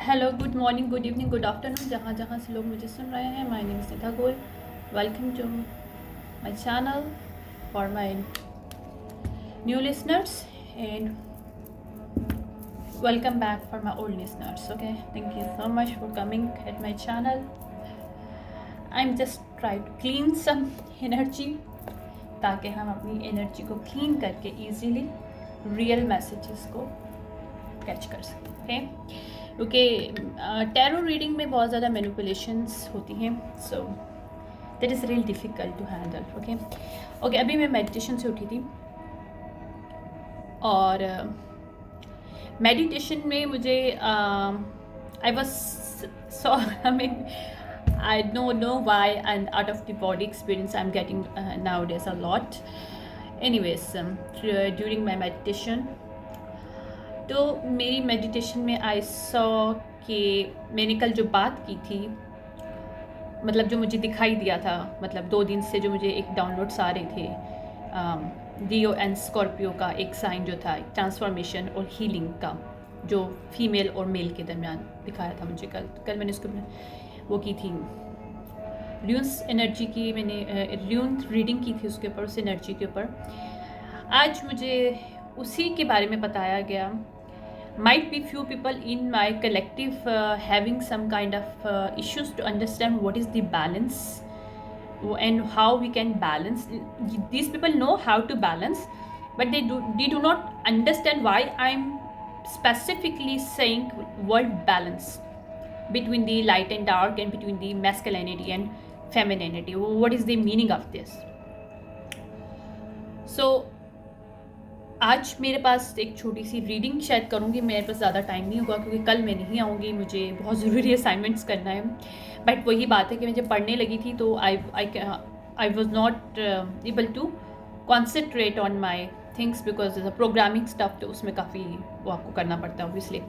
Hello, good morning, good evening, good afternoon, जहाँ जहाँ से लोग मुझे सुन रहे हैं। My name is Nidha Goel. Welcome to my channel for my new listeners and welcome back for my old listeners. Okay, thank you so much for coming at my channel. I'm just trying to clean some energy ताकि हम अपनी energy को clean करके easily real messages को catch कर सकें। Okay, क्योंकि tarot reading में बहुत ज़्यादा मैनिपुलेशंस होती हैं, so that is real difficult to handle. Okay, अभी मैं मेडिटेशन से उठी थी और मेडिटेशन में मुझे I was so I mean I don't know why, and out of the body experience I'm getting nowadays a lot. Anyways, during my meditation, तो मेरी मेडिटेशन में आई सॉ कि मैंने कल जो बात की थी, मतलब जो मुझे दिखाई दिया था, मतलब 2 दिन से जो मुझे एक डाउनलोड्स आ रहे थे, लियो एंड स्कॉर्पियो का एक साइन जो था ट्रांसफॉर्मेशन और हीलिंग का, जो फीमेल और मेल के दरमियान दिखाया था मुझे कल मैंने उसको वो की थी, र्यून्स एनर्जी की, मैंने र्यून रीडिंग की थी उसके ऊपर, उस एनर्जी के ऊपर। आज मुझे उसी के बारे में बताया गया। Might be few people in my collective having some kind of issues to understand what is the balance and how we can balance. These people know how to balance, but they do not understand why I'm specifically saying word balance between the light and dark and between the masculinity and femininity. What is the meaning of this? So आज मेरे पास एक छोटी सी reading शायद करूँगी, मेरे पास ज़्यादा time नहीं होगा क्योंकि कल मैं नहीं आऊँगी, मुझे बहुत ज़रूरी असाइनमेंट्स करना है। बट वही बात है कि मैं जब पढ़ने लगी थी तो I was not able to concentrate on my things because programming stuff, तो उसमें काफ़ी वो आपको करना पड़ता है ऑब्वियसली।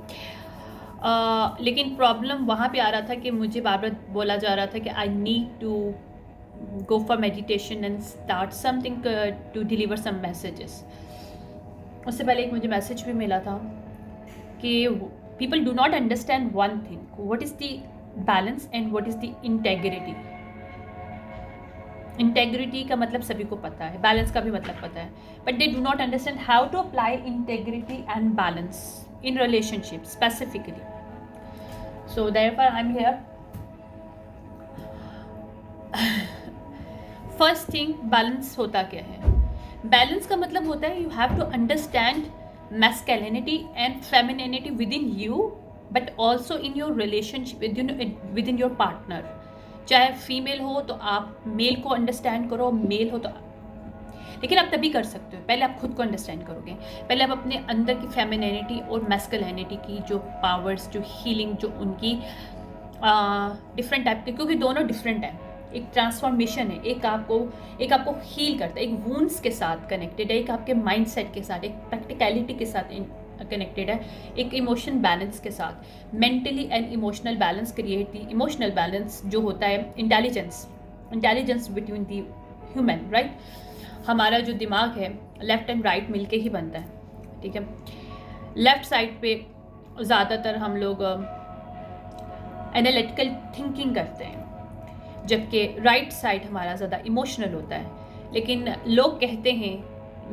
लेकिन प्रॉब्लम वहाँ पे आ रहा था कि मुझे बार बार बोला जा रहा था कि I need to go for meditation and start something to deliver some messages. उससे पहले एक मुझे मैसेज भी मिला था कि people do not understand one thing, what is the balance and what is the integrity. Integrity का मतलब सभी को पता है, बैलेंस का भी मतलब पता है, but they do not understand how to apply integrity and balance in relationship specifically. So therefore I am here. First thing, balance होता क्या है? बैलेंस का मतलब होता है you have to understand masculinity and femininity with in you, but also in your relationship with in your partner. चाहे female हो तो आप मेल को अंडरस्टैंड करो, मेल हो तो, लेकिन आप तभी कर सकते हो, पहले आप खुद को अंडरस्टैंड करोगे, पहले आप अपने अंदर की फेमिनिनिटी और मैस्कुलिनिटी की जो पावर्स, जो हीलिंग, जो उनकी डिफरेंट टाइप के, क्योंकि दोनों डिफरेंट हैं। एक ट्रांसफॉर्मेशन है, एक आपको हील करता है, एक वूंड्स के साथ कनेक्टेड है, एक आपके माइंडसेट के साथ, एक प्रैक्टिकलिटी के साथ कनेक्टेड है, एक इमोशन बैलेंस के साथ। Mentally and emotional balance create the emotional balance जो होता है intelligence between the human, right. हमारा जो दिमाग है लेफ्ट एंड राइट मिलके ही बनता है, ठीक है। लेफ्ट साइड पे ज़्यादातर हम लोग एनालिटिकल थिंकिंग करते हैं, जबकि राइट साइड हमारा ज़्यादा इमोशनल होता है। लेकिन लोग कहते हैं,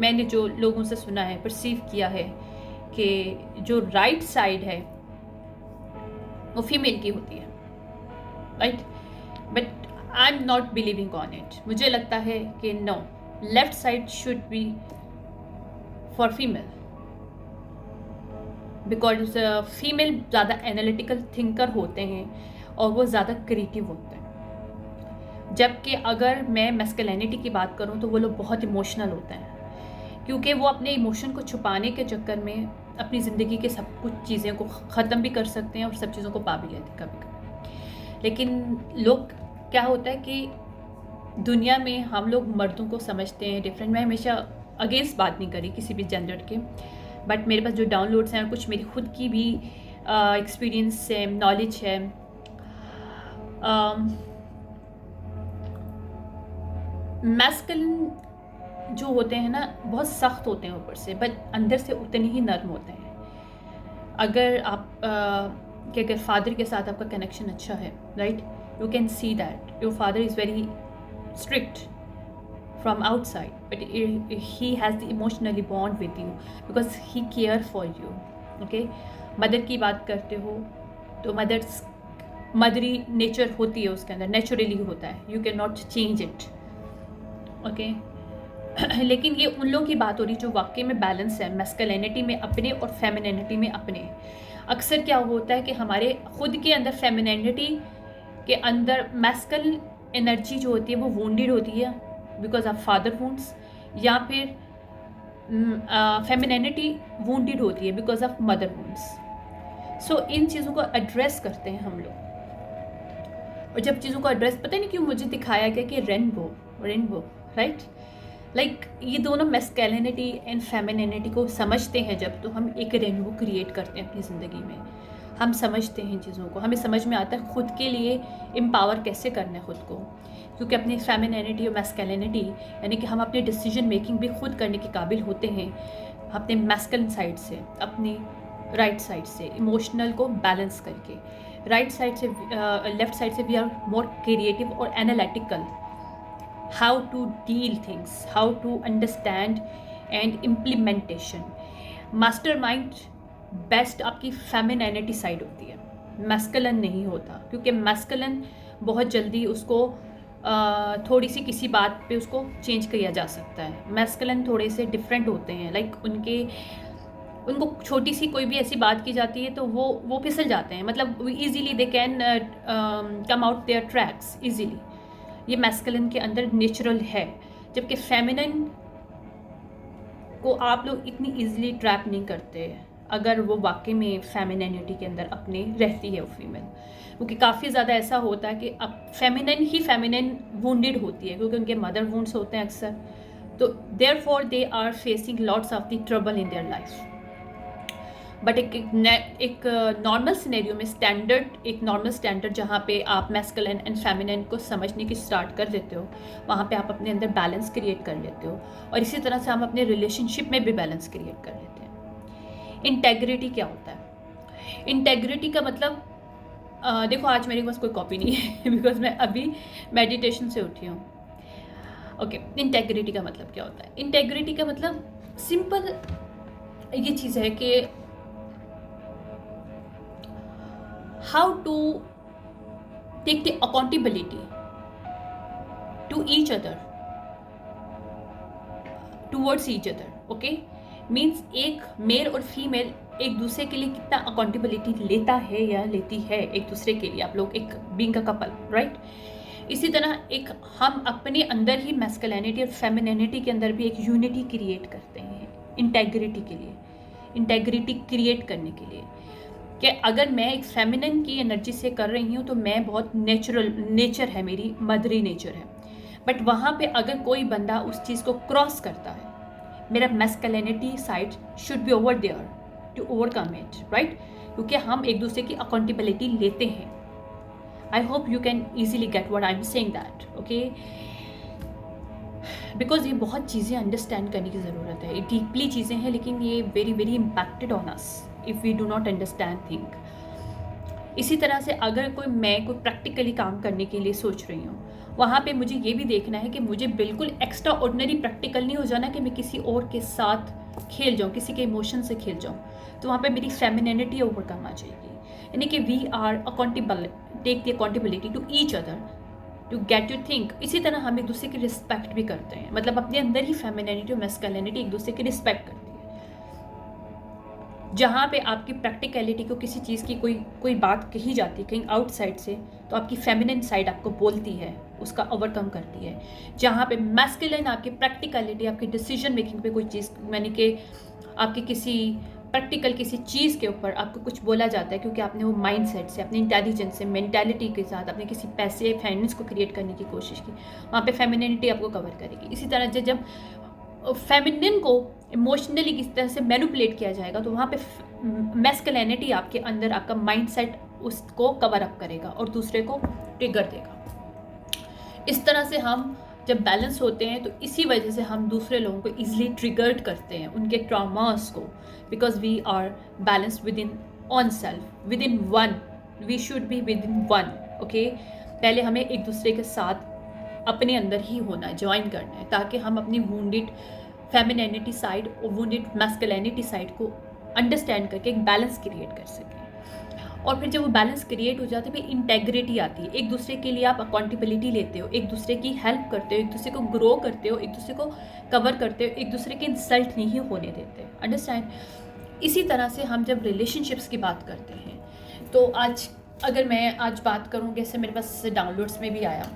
मैंने जो लोगों से सुना है, परसीव किया है, कि जो राइट साइड है वो फीमेल की होती है, right. But I am not believing on it. मुझे लगता है कि no, left side should be for female, because female ज़्यादा एनालिटिकल थिंकर होते हैं और वो ज़्यादा क्रिएटिव होते हैं। जबकि अगर मैं मैस्कुलिनिटी की बात करूं तो वो लोग बहुत इमोशनल होते हैं, क्योंकि वो अपने इमोशन को छुपाने के चक्कर में अपनी ज़िंदगी के सब कुछ चीज़ें को ख़त्म भी कर सकते हैं और सब चीज़ों को पा भी लेते हैं कभी कभी। लेकिन लोग, क्या होता है कि दुनिया में हम लोग मर्दों को समझते हैं डिफरेंट। मैं हमेशा अगेंस्ट बात नहीं करी किसी भी जेंडर के, बट मेरे पास जो डाउनलोड्स हैं और कुछ मेरी खुद की भी एक्सपीरियंस है, नॉलेज है, मैस्कुलिन जो होते हैं ना बहुत सख्त होते हैं ऊपर से, बट अंदर से उतने ही नर्म होते हैं। अगर आप कि अगर फादर के साथ आपका कनेक्शन अच्छा है, right, you can see that your father is very strict from outside, but he has the emotionally bond with you because he care for you. Okay, mother की बात करते हो तो मदरी नेचर होती है उसके अंदर, नेचुरली होता है, you can not change it. Okay, लेकिन ये उन लोगों की बात हो रही जो वाकई में बैलेंस है मैस्कुलिनिटी में अपने और फेमिनिनिटी में अपने. अक्सर क्या होता है कि हमारे खुद के अंदर फेमिनिनिटी के अंदर मैस्कुलिन एनर्जी जो होती है वो वोंडेड होती है बिकॉज ऑफ फादर वुंड्स, या फिर फेमिनिनिटी वोंडेड होती है बिकॉज ऑफ मदर वुंड्स. सो इन चीज़ों को एड्रेस करते हैं हम लोग. और जब चीज़ों को एड्रेस, पता नहीं क्यों मुझे दिखाया गया कि रेनबो राइट, लाइक ये दोनों मैस्कुलिनिटी एंड फेमिनिनिटी को समझते हैं जब, तो हम एक रेनबो क्रिएट करते हैं अपनी ज़िंदगी में. हम समझते हैं चीज़ों को, हमें समझ में आता है खुद के लिए एम्पावर कैसे करना है खुद को, क्योंकि अपनी फेमिनिनिटी और मैस्कुलिनिटी यानी कि हम अपने डिसीजन मेकिंग भी खुद करने के काबिल होते हैं अपने मैस्कुलिन साइड से, अपनी राइट साइड से इमोशनल को बैलेंस करके. राइट साइड से लेफ्ट साइड से वी आर मोर क्रिएटिव और analytical, how to deal things, how to understand and implementation. Mastermind best आपकी फेमिनिनिटी साइड होती है, मैस्कुलिन नहीं होता, क्योंकि मैस्कुलिन बहुत जल्दी उसको थोड़ी सी किसी बात पे उसको चेंज किया जा सकता है. मैस्कुलिन थोड़े से डिफरेंट होते हैं, लाइक उनको छोटी सी कोई भी ऐसी बात की जाती है तो वो फिसल जाते हैं, मतलब easily they can come out there tracks easily. ये मैस्कुलिन के अंदर नेचुरल है, जबकि फेमिनिन को आप लोग इतनी ईजिली ट्रैप नहीं करते अगर वो वाकई में फेमिनिनिटी के अंदर अपने रहती है वो फीमेल, क्योंकि काफ़ी ज़्यादा ऐसा होता है कि अब फेमिनिन वुंडेड होती है क्योंकि उनके मदर वुंड्स होते हैं अक्सर, तो therefore they are facing lots of the trouble in their life. But एक नॉर्मल सिनेरियो में एक नॉर्मल स्टैंडर्ड जहाँ पे आप मैस्कुलिन एंड फेमिनिन को समझने की स्टार्ट कर देते हो, वहाँ पे आप अपने अंदर बैलेंस क्रिएट कर लेते हो. और इसी तरह से हम अपने रिलेशनशिप में भी बैलेंस क्रिएट कर लेते हैं. इंटेग्रिटी क्या होता है? इंटेग्रिटी का मतलब देखो आज मेरे पास कोई कॉपी नहीं है बिकॉज मैं अभी मेडिटेशन से उठी हूँ. ओके, इंटेग्रिटी का मतलब क्या होता है? इंटेग्रिटी का मतलब सिंपल ये चीज़ है कि how to take the accountability to each other, towards each other. Okay, means एक मेल और फीमेल एक दूसरे के लिए कितना अकाउंटेबिलिटी लेता है या लेती है एक दूसरे के लिए, आप लोग एक बीइंग अ कपल, राइट. इसी तरह एक हम अपने अंदर ही मैस्कुलिनिटी और फेमिनिनिटी के अंदर भी एक यूनिटी क्रिएट करते हैं इंटेग्रिटी के लिए, इंटेग्रिटी क्रिएट करने के लिए, कि अगर मैं एक फेमिनिन की एनर्जी से कर रही हूँ तो मैं बहुत नेचर है मेरी, मदरी नेचर है. बट वहाँ पे अगर कोई बंदा उस चीज़ को क्रॉस करता है, मेरा masculinity side should be over there to overcome it, right, क्योंकि हम एक दूसरे की अकाउंटेबिलिटी लेते हैं. I hope you can easily get what I am saying that. Okay, because ये बहुत चीज़ें अंडरस्टैंड करने की ज़रूरत है, डीपली चीज़ें हैं, लेकिन ये very very impacted on us if we do not understand thing. इसी तरह से अगर मैं कोई प्रैक्टिकली काम करने के लिए सोच रही हूँ, वहाँ पे मुझे ये भी देखना है कि मुझे बिल्कुल एक्स्ट्रा ऑर्डिनरी प्रैक्टिकल नहीं हो जाना कि मैं किसी और के साथ खेल जाऊँ, किसी के इमोशन से खेल जाऊँ. तो वहाँ पे मेरी फेमिनिनिटी ओवरकम आ जाएगी, यानी कि we are accountable, take the accountability to each other to get you think. इसी तरह हम एक दूसरे की रिस्पेक्ट भी करते हैं, मतलब अपने अंदर ही फेमिनिनिटी और मैस्कुलिनिटी एक दूसरे की रिस्पेक्ट करती है. जहाँ पे आपकी प्रैक्टिकलिटी को किसी चीज़ की कोई बात कही जाती है कहीं आउटसाइड से, तो आपकी फेमिनिन साइड आपको बोलती है, उसका ओवरकम करती है. जहाँ पे मैस्कुलिन आपकी प्रैक्टिकलिटी, आपकी डिसीजन मेकिंग पे कोई चीज़, यानी कि आपकी किसी प्रैक्टिकल किसी चीज़ के ऊपर आपको कुछ बोला जाता है क्योंकि आपने वो माइंड सेट से, अपनी इंटेलिजेंस से, मेंटालिटी के साथ आपने किसी पैसे फाइनेंस को क्रिएट करने की कोशिश की, वहाँ पे फेमिनिनिटी आपको कवर करेगी. इसी तरह से जब फेमिनिन को इमोशनली किस तरह से मैनिपुलेट किया जाएगा, तो वहाँ पे मैस्कुलिनिटी आपके अंदर, आपका माइंड सेट उसको कवर अप करेगा और दूसरे को ट्रिगर देगा. इस तरह से हम जब बैलेंस होते हैं तो इसी वजह से हम दूसरे लोगों को ईजिली ट्रिगर्ड करते हैं, उनके ट्रॉमास को, because we are balance with in on self, with in one, we should be with in one, okay. पहले हमें एक दूसरे के साथ अपने अंदर ही होना है, ज्वाइन करना है, ताकि हम अपनी वुंडेड फेमिनिनिटी साइड और वुंडेड मैस्कुलिनिटी साइड को अंडरस्टैंड करके एक बैलेंस क्रिएट कर सकें। और फिर जब वो बैलेंस क्रिएट हो जाता है, फिर इंटेग्रिटी आती है। एक दूसरे के लिए आप अकाउंटेबिलिटी लेते हो, एक दूसरे की हेल्प करते हो, एक दूसरे को ग्रो करते हो, एक दूसरे को कवर करते हो, एक दूसरे के इंसल्ट नहीं होने देते, अंडरस्टैंड। इसी तरह से हम जब रिलेशनशिप्स की बात करते हैं, तो आज अगर मैं आज बात करूँ, जैसे मेरे पास डाउनलोड्स में भी आया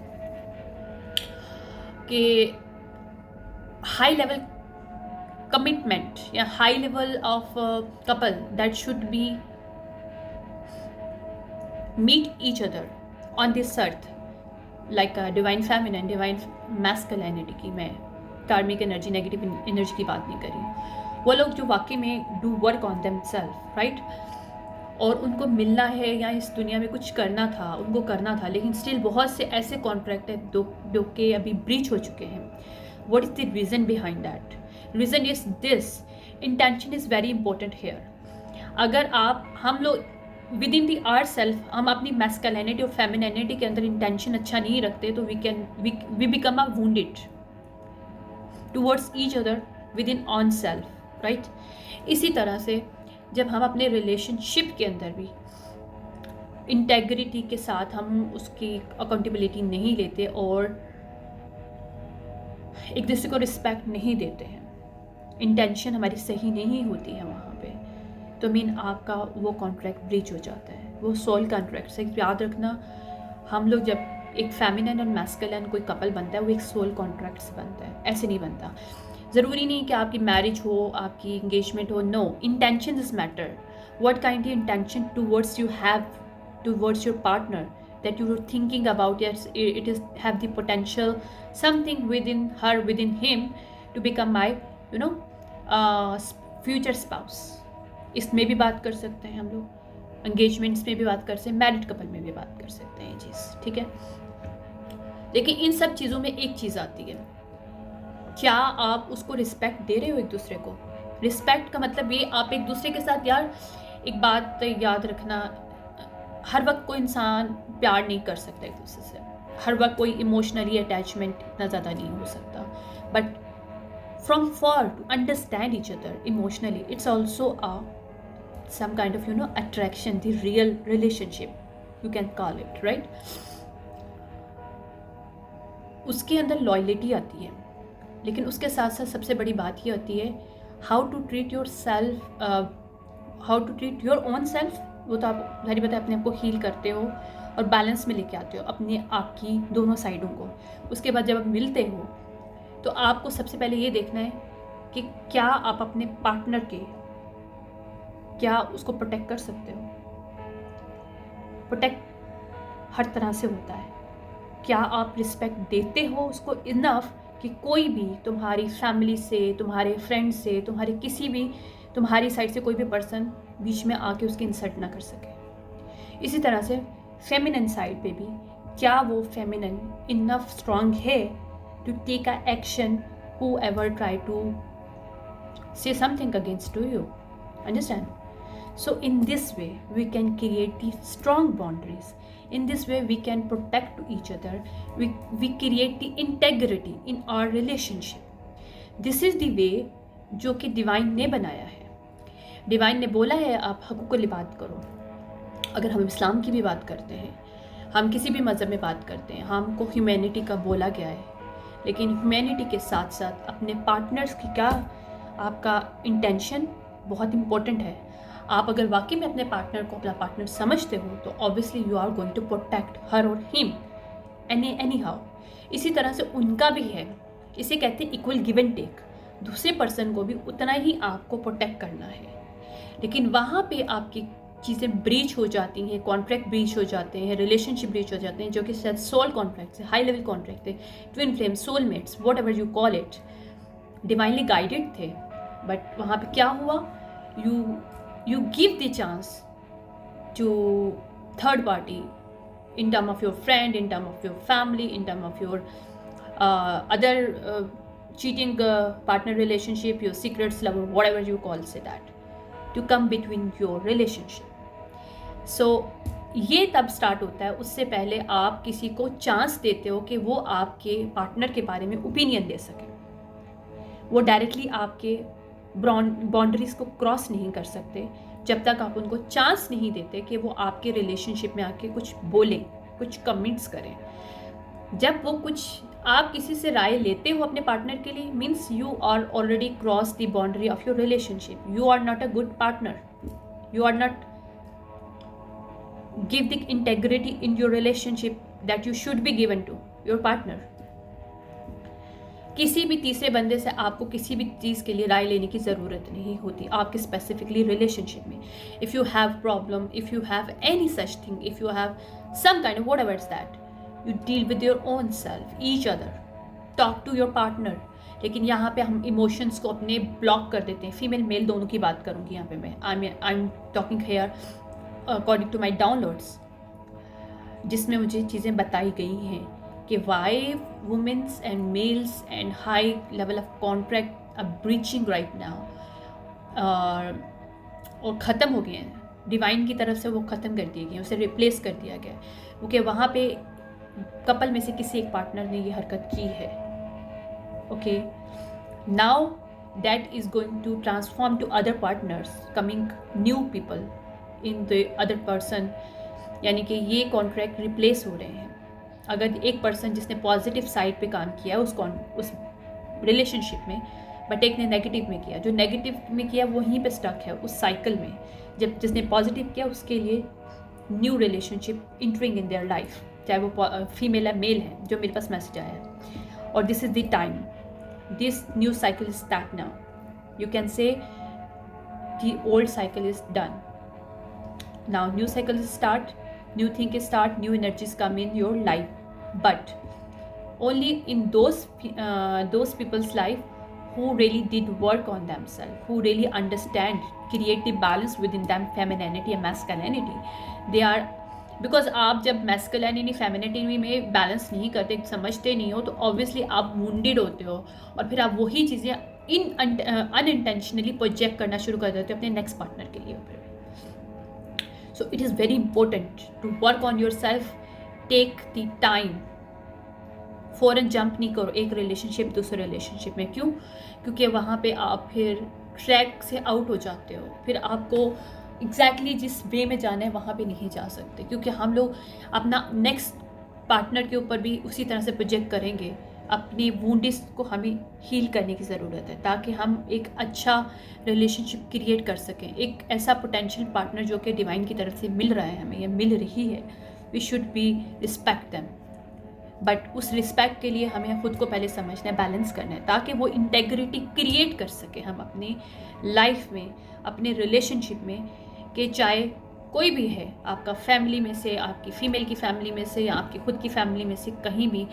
कि हाई लेवल कमिटमेंट या high level of couple that should be meet each other on this earth like a divine feminine, divine masculinity की मैं कार्मिक एनर्जी, नेगेटिव एनर्जी की बात नहीं करी। वो लोग जो वाकई में do work on them self, right, और उनको मिलना है या इस दुनिया में कुछ करना था, उनको करना था, लेकिन स्टिल बहुत से ऐसे कॉन्ट्रैक्ट हैं जो कि अभी ब्रीच हो चुके हैं। What is the reason behind that? Reason is this, intention is very important here. अगर हम लोग with in their self, हम अपनी मैस्कुलिनिटी और फेमिनिनिटी के अंदर इंटेंशन अच्छा नहीं रखते, तो we become a wounded towards each other with in on self, right. इसी तरह से जब हम अपने रिलेशनशिप के अंदर भी इंटेग्रिटी के साथ हम उसकी अकाउंटेबिलिटी नहीं लेते और एक दूसरे को रिस्पेक्ट नहीं देते हैं, इंटेंशन हमारी सही नहीं होती है वहाँ पे, तो मीन आपका वो कॉन्ट्रैक्ट ब्रीच हो जाता है, वो सोल कॉन्ट्रैक्ट से। याद रखना, हम लोग जब एक फेमिनिन और मैस्कुलिन कोई कपल बनता है, वो एक सोल कॉन्ट्रैक्ट से बनता है, ऐसे नहीं बनता। ज़रूरी नहीं कि आपकी मैरिज हो, आपकी इंगेजमेंट हो, no, intention is matter. What kind of intention towards you have towards your partner, that you were thinking about, yes, it is have the potential something within her, within him to become my future spouse। इसमें भी बात कर सकते हैं हम लोग, engagements में भी बात कर सकते हैं, मैरिड कपल में भी बात कर सकते हैं ये चीज़, ठीक है। लेकिन इन सब चीज़ों में एक चीज़ आती है, क्या आप उसको रिस्पेक्ट दे रहे हो एक दूसरे को? रिस्पेक्ट का मतलब ये, आप एक दूसरे के साथ, यार एक बात याद रखना, हर वक्त कोई इंसान प्यार नहीं कर सकता एक दूसरे से, हर वक्त कोई इमोशनली अटैचमेंट इतना ज़्यादा नहीं हो सकता, but from for to understand each other emotionally, it's also a some kind of attraction, the real relationship you can call it, right। उसके अंदर लॉयल्टी आती है, लेकिन उसके साथ साथ सबसे बड़ी बात ये होती है how to treat your self, how to treat your own self. वो तो आप सारी बातें अपने आप को हील करते हो और बैलेंस में लेके आते हो अपने आप की दोनों साइडों को। उसके बाद जब आप मिलते हो तो आपको सबसे पहले ये देखना है कि क्या आप अपने पार्टनर के, क्या उसको प्रोटेक्ट कर सकते हो। प्रोटेक्ट हर तरह से होता है, क्या आप रिस्पेक्ट देते हो उसको इनफ कि कोई भी तुम्हारी फैमिली से, तुम्हारे फ्रेंड से, तुम्हारे किसी भी, तुम्हारी साइड से कोई भी पर्सन बीच में आके उसकी इंसल्ट ना कर सके। इसी तरह से फेमिनिन साइड पे भी, क्या वो फेमिनिन इनफ स्ट्रॉन्ग है to take a action whoever try to say something against to you, understand. So in this way we can create the strong boundaries, in this way we can protect to each other, we create the integrity in our relationship। this is the way जो कि divine ने बनाया है। Divine ने बोला है आप हकूक़ुल इबाद करो। अगर हम इस्लाम की भी बात करते हैं, हम किसी भी मज़हब में बात करते हैं, हमको ह्यूमैनिटी का बोला गया है, लेकिन ह्यूमैनिटी के साथ साथ अपने पार्टनर्स की क्या, आपका इंटेंशन बहुत इम्पोर्टेंट है। आप अगर वाकई में अपने पार्टनर को अपना पार्टनर समझते हो तो obviously you are going to protect her और हिम एनी हाउ। इसी तरह से उनका भी है, इसे कहते हैं इक्वल गिव एंड टेक। दूसरे पर्सन को भी उतना ही आपको प्रोटेक्ट करना है, लेकिन वहाँ पे आपकी चीज़ें ब्रीच हो जाती हैं, कॉन्ट्रैक्ट ब्रीच हो जाते हैं, रिलेशनशिप ब्रीच हो जाते हैं, जो कि शायद सोल कॉन्ट्रैक्ट है, हाई लेवल कॉन्ट्रैक्ट है, twin flame, soulmates, what ever you call it, divinely guided थे। बट वहाँ पे क्या हुआ, you give the chance to third party in term of your friend, in term of your family, in term of your other cheating partner relationship, your secrets lover, whatever you call say that, to come between your relationship, ये तब start होता है, उससे पहले आप किसी को chance देते हो कि वो आपके पार्टनर के बारे में ओपिनियन दे सके। वो डायरेक्टली आपके बाउंड्रीज को क्रॉस नहीं कर सकते जब तक आप उनको चांस नहीं देते कि वो आपके रिलेशनशिप में आके कुछ बोलें, कुछ कमेंट्स करें। जब वो कुछ आप किसी से राय लेते हो अपने पार्टनर के लिए, means you are already cross the boundary of your relationship. You are not a good partner, you are not give the integrity in your relationship that you should be given to your partner। किसी भी तीसरे बंदे से आपको किसी भी चीज़ के लिए राय लेने की ज़रूरत नहीं होती आपके स्पेसिफिकली रिलेशनशिप में। If you have problem, if you have any such thing, if you have some kind of whatever is that, you deal with your own self, each other, talk to your partner. लेकिन यहाँ पे हम emotions को अपने block कर देते हैं। Female male दोनों की बात करूँगी यहाँ पे मैं। I am talking here according to my downloads, जिसमें मुझे चीज़ें बताई गई हैं कि why womens and males and high level of contract are breaching right now, और ख़त्म हो गए हैं। डिवाइन की तरफ से वो ख़त्म कर दिए गए, उसे रिप्लेस कर दिया गया, क्योंकि वहाँ पे कपल में से किसी एक पार्टनर ने ये हरकत की है। Okay, now that is going to transform to other partners, coming new people in the other person, यानी कि ये कॉन्ट्रैक्ट रिप्लेस हो रहे हैं। अगर एक पर्सन जिसने पॉजिटिव साइड पे काम किया उस रिलेशनशिप में, बट एक ने नेगेटिव में किया, जो नेगेटिव में किया वहीं पे स्टक है उस साइकिल में। जब जिसने पॉजिटिव किया उसके लिए new relationship entering in their life, चाहे वो फीमेल है मेल है, जो मेरे पास मैसेज आया है। और this is the time, this new cycle is start now. You can say the old cycle is done. Now new cycle start, new thing is start, new energies come in your life, but only in those people's life who really did work on themselves, who really understand, create the balance within them, femininity and masculinity. They are, because आप जब masculinity femininity में balance नहीं करते, समझते नहीं हो, तो obviously आप wounded होते हो और फिर आप वही चीज़ें अनइंटेंशनली प्रोजेक्ट करना शुरू कर देते हो अपने नेक्स्ट पार्टनर के लिए। So it is very important to work on yourself, take the time। फ़ौरन जंप नहीं करो एक रिलेशनशिप दूसरे रिलेशनशिप में। क्यों? क्योंकि वहाँ पे आप फिर ट्रैक से आउट हो जाते हो, फिर आपको एग्जैक्टली जिस वे में जाना है वहाँ पे नहीं जा सकते, क्योंकि हम लोग अपना नेक्स्ट पार्टनर के ऊपर भी उसी तरह से प्रोजेक्ट करेंगे। अपनी वूंडिस को हमें हील करने की ज़रूरत है ताकि हम एक अच्छा रिलेशनशिप क्रिएट कर सकें, एक ऐसा पोटेंशियल पार्टनर जो कि डिवाइन की तरफ से मिल रहा है, हमें या मिल रही है। We should be respect them, but उस रिस्पेक्ट के लिए हमें ख़ुद को पहले समझना है, बैलेंस करना है, ताकि वो इंटेग्रिटी क्रिएट कर सके हम अपनी लाइफ में, अपने रिलेशनशिप में, कि चाहे कोई भी है, आपका फैमिली में से, आपकी फ़ीमेल की फैमिली में से, या आपकी खुद की फैमिली में से, कहीं भी।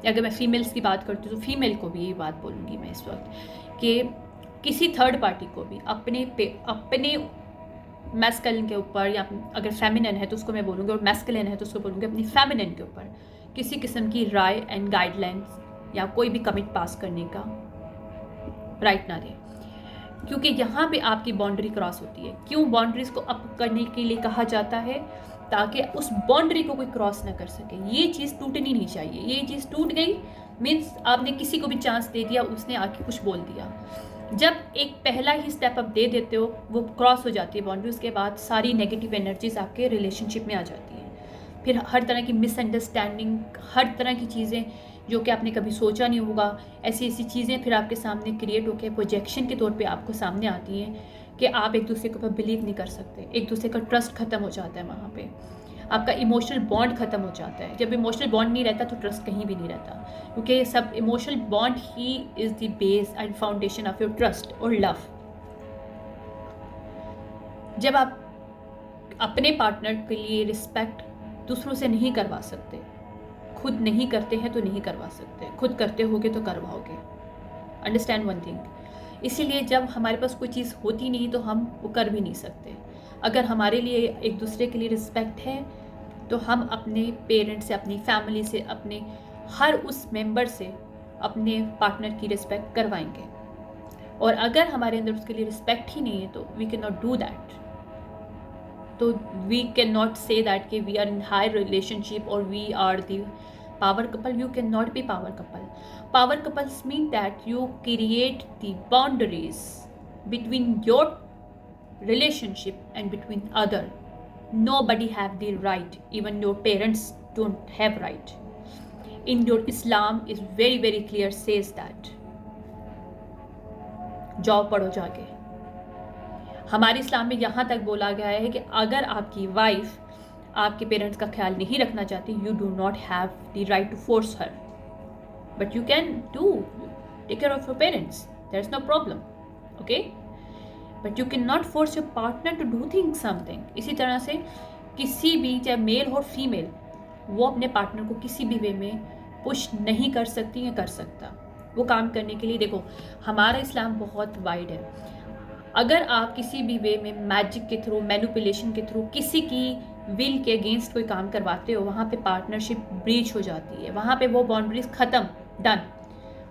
अगर मैं फ़ीमेल्स की बात करती हूँ तो फीमेल को भी यही बात बोलूँगी मैं इस वक्त, कि किसी थर्ड पार्टी को भी अपने मैस्कुलिन के ऊपर, या अगर फेमिनिन है तो उसको मैं बोलूँगी, और मैस्कुलिन है तो उसको बोलूँगी अपनी फेमिनिन के ऊपर किसी किस्म की राय एंड गाइडलाइंस या कोई भी कमिट पास करने का राइट ना दे, क्योंकि यहाँ पे आपकी बाउंड्री क्रॉस होती है। क्यों बाउंड्रीज को अप करने के लिए कहा जाता है? ताकि उस बाउंड्री को कोई क्रॉस ना कर सके। ये चीज़ टूटनी नहीं चाहिए। ये चीज़ टूट गई मीन्स आपने किसी को भी चांस दे दिया, उसने आके कुछ बोल दिया। जब एक पहला ही स्टेप अप दे देते हो, वो क्रॉस हो जाती है बाउंड्री, उसके बाद सारी नेगेटिव एनर्जीज आपके रिलेशनशिप में आ जाती है। फिर हर तरह की मिसअंडरस्टैंडिंग, हर तरह की चीज़ें जो कि आपने कभी सोचा नहीं होगा, ऐसी ऐसी चीज़ें फिर आपके सामने क्रिएट होकर प्रोजेक्शन के तौर पे आपको सामने आती हैं कि आप एक दूसरे के ऊपर बिलीव नहीं कर सकते, एक दूसरे का ट्रस्ट ख़त्म हो जाता है, वहाँ पे आपका इमोशनल बॉन्ड ख़त्म हो जाता है। जब इमोशनल बॉन्ड नहीं रहता तो ट्रस्ट कहीं भी नहीं रहता, क्योंकि सब emotional bond he is the base and foundation of your trust और लव। जब आप अपने पार्टनर के लिए रिस्पेक्ट दूसरों से नहीं करवा सकते, खुद नहीं करते हैं तो नहीं करवा सकते, खुद करते होगे तो करवाओगे। Understand one thing. इसीलिए जब हमारे पास कोई चीज़ होती नहीं तो हम वो कर भी नहीं सकते। अगर हमारे लिए एक दूसरे के लिए रिस्पेक्ट है तो हम अपने पेरेंट्स से, अपनी फैमिली से, अपने हर उस मेंबर से अपने पार्टनर की रिस्पेक्ट करवाएंगे। और अगर हमारे अंदर उसके लिए रिस्पेक्ट ही नहीं है तो we can not do that. तो we can not say that कि we are in high relationship और we are the power couple. You cannot be power couple. Power couples mean that you create the boundaries between your relationship and between other. Nobody have the right, even your parents don't have right. In your Islam is very very clear says that जाओ पढ़ो जाके। हमारे इस्लाम में यहाँ तक बोला गया है कि अगर आपकी वाइफ आपके पेरेंट्स का ख्याल नहीं रखना चाहती, you do not have the right to force her, but you can do take care of your parents, there is no problem, okay, but you can not force your partner to do things something. इसी तरह से किसी भी, चाहे mail हो female, वो अपने partner को किसी भी वे में पुश नहीं कर सकती या कर सकता वो काम करने के लिए। देखो हमारा इस्लाम बहुत वाइड है। अगर आप किसी भी वे में मैजिक के थ्रू, मैनिपुलेशन के थ्रू किसी की विल के अगेंस्ट कोई काम करवाते हो, वहाँ पे पार्टनरशिप ब्रीच हो जाती है, वहाँ पे वो बाउंड्रीज ख़त्म, डन।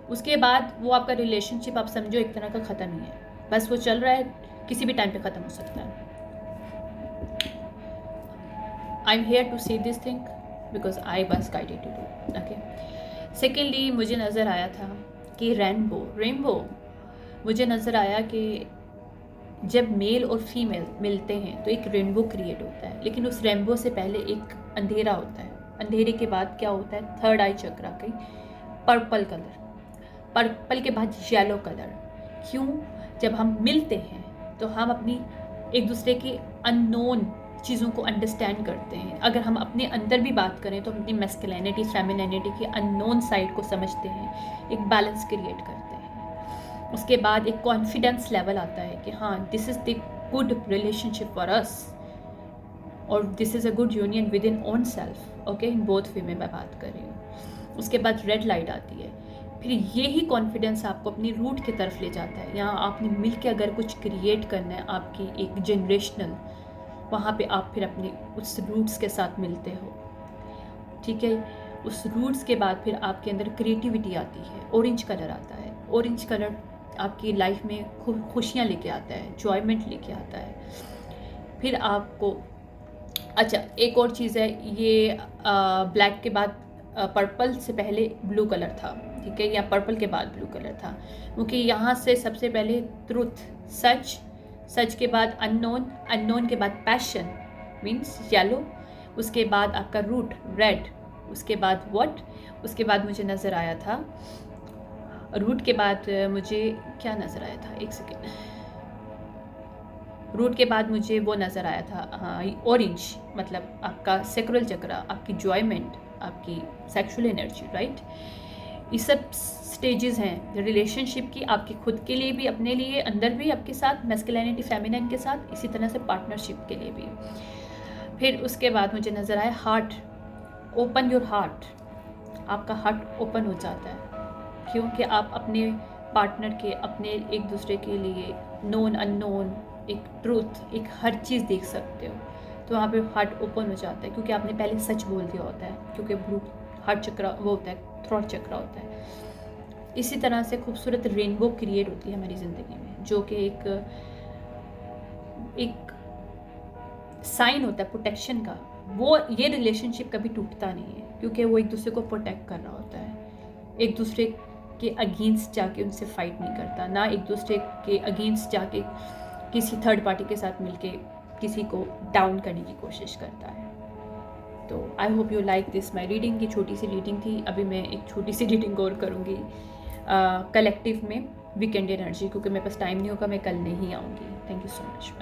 उसके बाद वो आपका रिलेशनशिप आप समझो एक तरह का ख़त्म ही है, बस वो चल रहा है, किसी भी टाइम पे ख़त्म हो सकता है। I am here to see this thing because I was guided to do, okay. Secondly मुझे नज़र आया था कि रेनबो मुझे नज़र आया कि जब मेल और फीमेल मिलते हैं तो एक रेनबो क्रिएट होता है, लेकिन उस रेनबो से पहले एक अंधेरा होता है। अंधेरे के बाद क्या होता है? थर्ड आई चक्रा की पर्पल कलर, पर्पल के बाद येलो कलर। क्यों? जब हम मिलते हैं तो हम अपनी एक दूसरे की अननोन चीज़ों को अंडरस्टैंड करते हैं। अगर हम अपने अंदर भी बात करें तो अपनी मैस्कुलिनिटी, फेमिनिनिटी की अननोन साइड को समझते हैं, एक बैलेंस क्रिएट करते हैं। उसके बाद एक कॉन्फिडेंस लेवल आता है कि हाँ this is the good relationship for us और this is a good union with in own self, okay, in both way में मैं बात कर रही हूँ। उसके बाद रेड लाइट आती है, फिर ये ही कॉन्फिडेंस आपको अपनी रूट की तरफ ले जाता है। यहाँ आपने मिल के अगर कुछ क्रिएट करना है आपकी एक जनरेशनल, वहाँ पे आप फिर अपने उस रूट्स के साथ मिलते हो, ठीक है। उस रूट्स के बाद फिर आपके अंदर क्रिएटिविटी आती है, ऑरेंज कलर आता है। ऑरेंज कलर आपकी लाइफ में खुशियाँ लेके आता है, जॉयमेंट लेके आता है। फिर आपको अच्छा एक और चीज़ है, ये ब्लैक के बाद पर्पल से पहले ब्लू कलर था, ठीक है, या पर्पल के बाद ब्लू कलर था, क्योंकि यहाँ से सबसे पहले ट्रुथ, सच, सच के बाद अननोन, अननोन के बाद पैशन मीन्स येलो, उसके बाद आपका रूट रेड, उसके बाद व्हाट, उसके बाद मुझे नज़र आया था रूट के बाद मुझे क्या नज़र आया था, एक सेकेंड, रूट के बाद मुझे वो नज़र आया था, हाँ ऑरेंज, मतलब आपका सेक्रल चक्रा, आपकी जॉयमेंट, आपकी सेक्सुअल एनर्जी, राइट। ये सब स्टेजेस हैं रिलेशनशिप की, आपकी खुद के लिए भी, अपने लिए अंदर भी, आपके साथ मैस्कुलिनिटी फेमिनिन के साथ, इसी तरह से पार्टनरशिप के लिए भी। फिर उसके बाद मुझे नज़र आया हार्ट, ओपन योर हार्ट, आपका हार्ट ओपन हो जाता है, क्योंकि आप अपने पार्टनर के, अपने एक दूसरे के लिए नोन अननोन, एक ट्रूथ, एक हर चीज़ देख सकते हो, तो वहाँ पे हार्ट ओपन हो जाता है, क्योंकि आपने पहले सच बोल दिया होता है, क्योंकि ब्लू हार्ट चक्रा वो होता है, थ्रोट चक्रा होता है। इसी तरह से खूबसूरत रेनबो क्रिएट होती है हमारी ज़िंदगी में, जो कि एक साइन होता है प्रोटेक्शन का। वो ये रिलेशनशिप कभी टूटता नहीं है, क्योंकि वो एक दूसरे को प्रोटेक्ट कर रहा होता है, एक दूसरे के अगेंस्ट जाके उनसे फाइट नहीं करता, ना एक दूसरे के अगेंस्ट जाके किसी थर्ड पार्टी के साथ मिलके किसी को डाउन करने की कोशिश करता है। तो आई hope you like this my reading. की छोटी सी रीडिंग थी, अभी मैं एक छोटी सी रीडिंग और करूँगी कलेक्टिव में वीकेंड एनर्जी, क्योंकि मेरे पास टाइम नहीं होगा, मैं कल नहीं आऊँगी। Thank you so much.